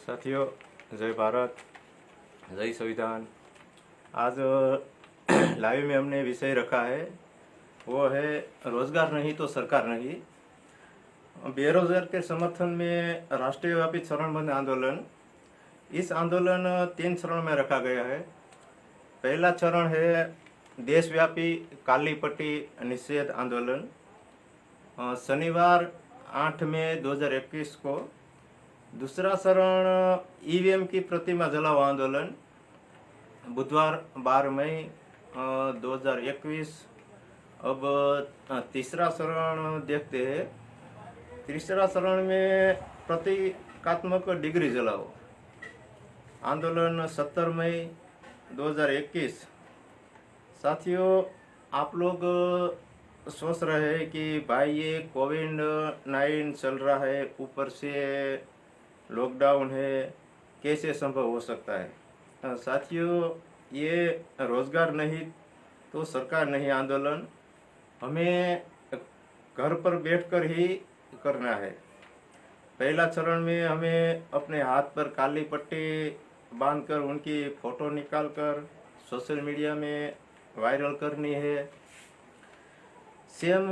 साथियों, जय भारत, जय संविधान। आज लाइव में हमने विषय रखा है, वो है रोजगार नहीं तो सरकार नहीं। बेरोजगार के समर्थन में राष्ट्रीय व्यापी चरणबद्ध आंदोलन। इस आंदोलन 3 चरण में रखा गया है। पहला चरण है देशव्यापी काली पट्टी निषेध आंदोलन। शनिवार 8 मई 2021 को। दूसरा चरण ईवीएम की प्रतिमा जलाओ आंदोलन, बुधवार 12 मई 2021। अब तीसरा चरण देखते हैं। तीसरा चरण में प्रतीकात्मक डिग्री जलाओ आंदोलन 17 मई 2021। साथियों, आप लोग सोच रहे हैं कि भाई ये कोविड-19 चल रहा है, ऊपर से लॉकडाउन है, कैसे संभव हो सकता है। साथियों, ये रोजगार नहीं तो सरकार नहीं आंदोलन हमें घर पर बैठकर ही करना है। पहला चरण में हमें अपने हाथ पर काली पट्टी बांधकर उनकी फोटो निकालकर सोशल मीडिया में वायरल करनी है। सेम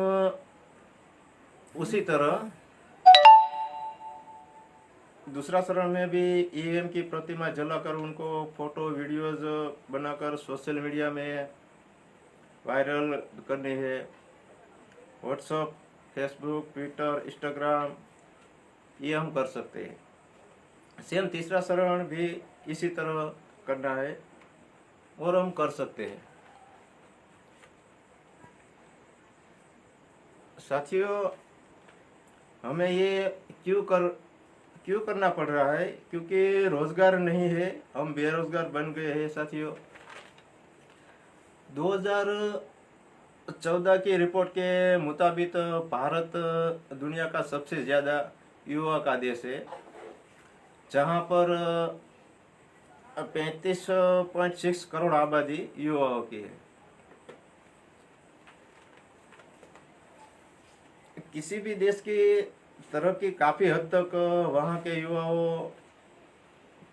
उसी तरह दूसरा चरण में भी ईवीएम की प्रतिमा जलाकर उनको फोटो वीडियोज बनाकर सोशल मीडिया में वायरल करनी है। व्हाट्सएप, फेसबुक, ट्विटर, इंस्टाग्राम, ये हम कर सकते हैं। सेम तीसरा चरण भी इसी तरह करना है और हम कर सकते हैं। साथियों, हमें ये क्यों करना पड़ रहा है? क्योंकि रोजगार नहीं है, हम बेरोजगार बन गए हैं। साथियों, 2014 की रिपोर्ट के मुताबिक भारत दुनिया का सबसे ज़्यादा युवा का देश है, जहां पर 35.6 करोड़ आबादी युवाओं की है। किसी भी देश की तरक्की काफ़ी हद तक वहाँ के युवाओं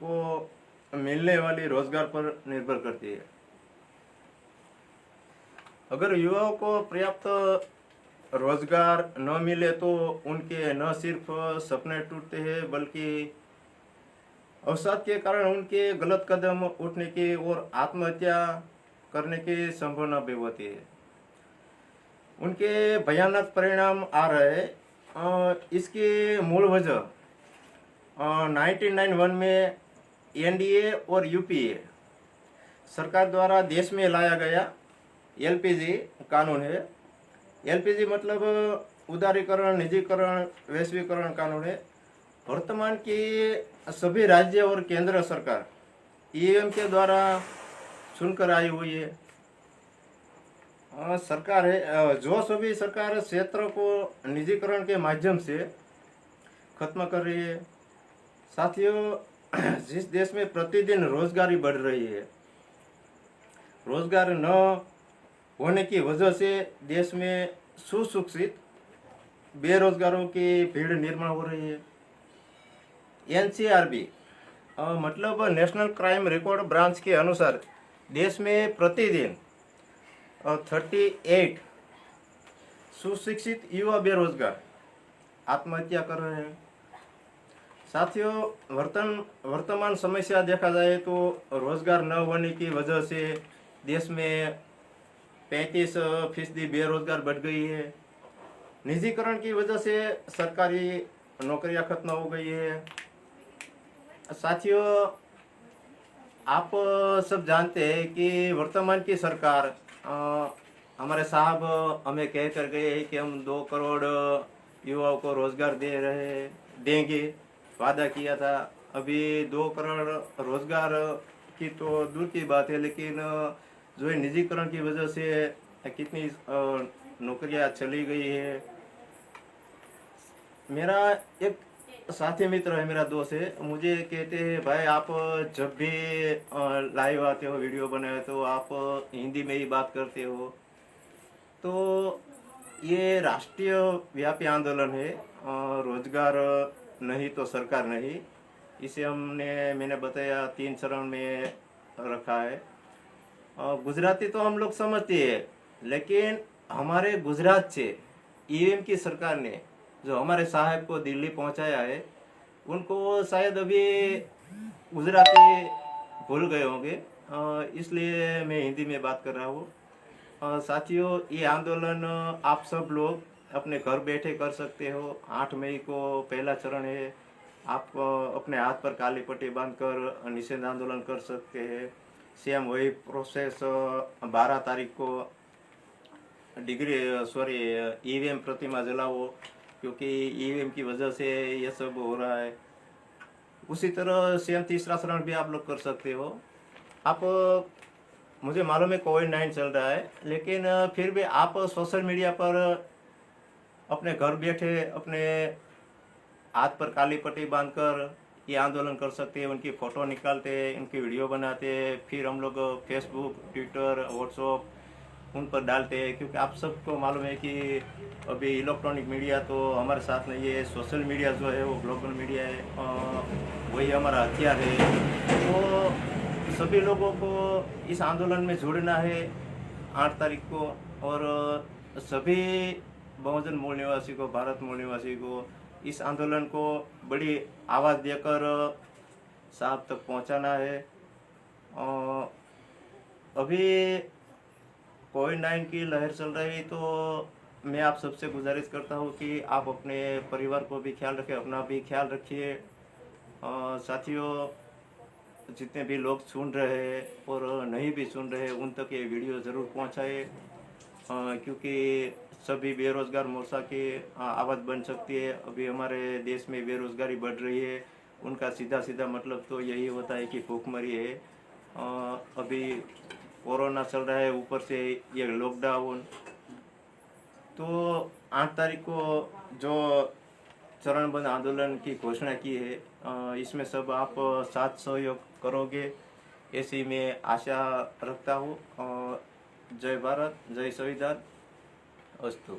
को मिलने वाली रोजगार पर निर्भर करती है। अगर युवाओं को पर्याप्त रोजगार न मिले तो उनके न सिर्फ सपने टूटते हैं, बल्कि अवसाद के कारण उनके गलत कदम उठने की और आत्महत्या करने की संभावना भी होती है। उनके भयानक परिणाम आ रहे हैं। इसकी मूल वजह 1991 में एनडीए और यूपीए सरकार द्वारा देश में लाया गया एलपीजी कानून है। एलपीजी मतलब उदारीकरण, निजीकरण, वैश्वीकरण कानून है। वर्तमान की सभी राज्य और केंद्र सरकार ईवीएम के द्वारा सुनकर आई हुई है। सरकार है जो सभी सरकार क्षेत्र को निजीकरण के माध्यम से खत्म कर रही है। साथियों, जिस देश में प्रतिदिन रोजगारी बढ़ रही है, रोजगार न होने की वजह से देश में सुशिक्षित बेरोजगारों की भीड़ निर्माण हो रही है। एनसीआरबी मतलब नेशनल क्राइम रिकॉर्ड ब्रांच के अनुसार देश में प्रतिदिन 38 सुशिक्षित युवा बेरोजगार आत्महत्या कर रहे हैं। साथियों, वर्तमान समस्या देखा जाए तो रोजगार न होने की वजह से देश में 35% बेरोजगार बढ़ गई है। निजीकरण की वजह से सरकारी नौकरियां खत्म हो गई है। साथियों, आप सब जानते हैं कि वर्तमान की सरकार हमारे साहब हमें कह कर गए हैं कि हम 2 करोड़ युवाओं को रोजगार देंगे, वादा किया था। अभी 2 करोड़ रोजगार की तो दूर की बात है, लेकिन जो है निजीकरण की वजह से कितनी नौकरियां चली गई है। मेरा एक साथी मित्र है, मेरा दोस्त है, मुझे कहते हैं भाई आप जब भी लाइव आते हो, वीडियो बनाए तो आप हिंदी में ही बात करते हो। तो ये राष्ट्रीय व्यापी आंदोलन है, रोजगार नहीं तो सरकार नहीं। इसे मैंने बताया 3 चरण में रखा है। गुजराती तो हम लोग समझते हैं, लेकिन हमारे गुजरात से ईवीएम की सरकार ने जो हमारे साहब को दिल्ली पहुंचाया है, उनको शायद अभी गुजराती भूल गए होंगे। इसलिए मैं हिंदी में बात कर रहा हूँ। साथियों, ये आंदोलन आप सब लोग अपने घर बैठे कर सकते हो। 8 मई को पहला चरण है। आप अपने हाथ पर काली पट्टी बांधकर निषेध आंदोलन कर सकते हैं। सेम वही प्रोसेस 12 तारीख को ईवीएम प्रतिमा जलाओ, क्योंकि ईवीएम की वजह से ये सब हो रहा है। उसी तरह सेम तीसरा चरण भी आप लोग कर सकते हो। आप मुझे मालूम है कोविड-19 चल रहा है, लेकिन फिर भी आप सोशल मीडिया पर अपने घर बैठे अपने हाथ पर काली पट्टी बांधकर ये आंदोलन कर सकते हैं। उनकी फ़ोटो निकालते हैं, उनकी वीडियो बनाते हैं, फिर हम लोग फेसबुक, ट्विटर, व्हाट्सएप उन पर डालते हैं। क्योंकि आप सबको मालूम है कि अभी इलेक्ट्रॉनिक मीडिया तो हमारे साथ नहीं है। सोशल मीडिया जो है वो ग्लोबल मीडिया है, वही हमारा हथियार है। तो सभी लोगों को इस आंदोलन में जुड़ना है 8 तारीख को, और सभी बहुजन मूल निवासी को, भारत मूल निवासी को इस आंदोलन को बड़ी आवाज़ देकर साहब तक पहुंचाना है। अभी कोविड-19 की लहर चल रही, तो मैं आप सबसे गुजारिश करता हूं कि आप अपने परिवार को भी ख्याल रखें, अपना भी ख्याल रखिए। साथियों, जितने भी लोग सुन रहे हैं और नहीं भी सुन रहे, उन तक ये वीडियो ज़रूर पहुंचाए, क्योंकि सभी बेरोजगार मोर्चा की आवाज़ बन सकती है। अभी हमारे देश में बेरोजगारी बढ़ रही है, उनका सीधा सीधा मतलब तो यही होता है कि भूखमरी है। अभी कोरोना चल रहा है, ऊपर से ये लॉकडाउन। तो 8 तारीख को जो चरणबद्ध आंदोलन की घोषणा की है, इसमें सब आप साथ सहयोग करोगे, ऐसी मैं आशा रखता हूँ। जय भारत, जय संविधान। अस्तु।